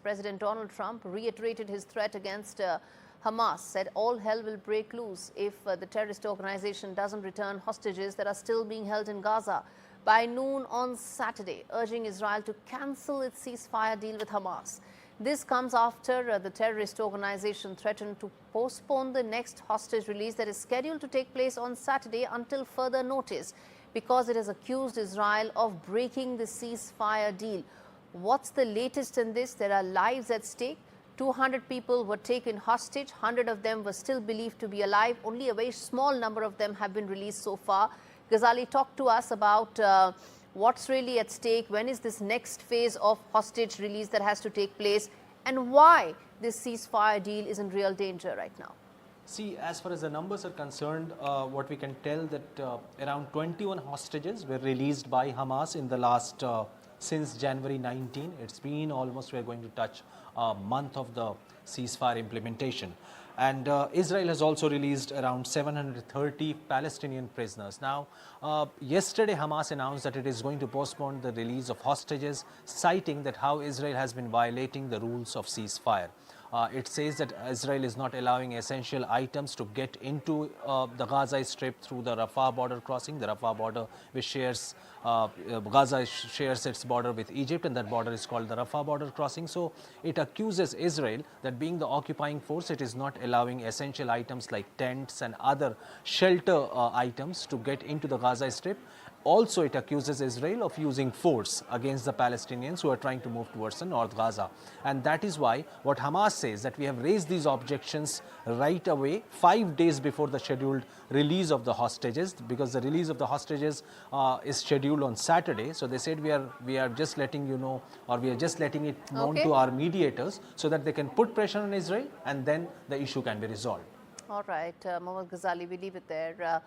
President Donald Trump reiterated his threat against Hamas, said all hell will break loose if the terrorist organization doesn't return hostages that are still being held in Gaza by noon on Saturday, urging Israel to cancel its ceasefire deal with Hamas. This comes after the terrorist organization threatened to postpone the next hostage release that is scheduled to take place on Saturday until further notice, because it has accused Israel of breaking the ceasefire deal. What's the latest in this? There are lives at stake. 200 people were taken hostage. 100 of them were still believed to be alive. Only a very small number of them have been released so far. Ghazali, talk to us about what's really at stake. When is this next phase of hostage release that has to take place, and why this ceasefire deal is in real danger right now? See, as far as the numbers are concerned, what we can tell that around 21 hostages were released by Hamas in the last, since January 19. It's been almost, we're going to touch a month of the ceasefire implementation. And Israel has also released around 730 Palestinian prisoners. Now, yesterday Hamas announced that it is going to postpone the release of hostages, citing that how Israel has been violating the rules of ceasefire. It says that Israel is not allowing essential items to get into the Gaza Strip through the Rafah border crossing. The Rafah border, which shares, Gaza shares its border with Egypt, and that border is called the Rafah border crossing. So it accuses Israel that being the occupying force, it is not allowing essential items like tents and other shelter items to get into the Gaza Strip. Also, it accuses Israel of using force against the Palestinians who are trying to move towards the North Gaza. And that is why what Hamas says, that we have raised these objections right away, 5 days before the scheduled release of the hostages, because the release of the hostages is scheduled on Saturday. So they said we are just letting you know, or we are just letting it known to our mediators so that they can put pressure on Israel, and then the issue can be resolved. All right, Mohammed Ghazali, we leave it there.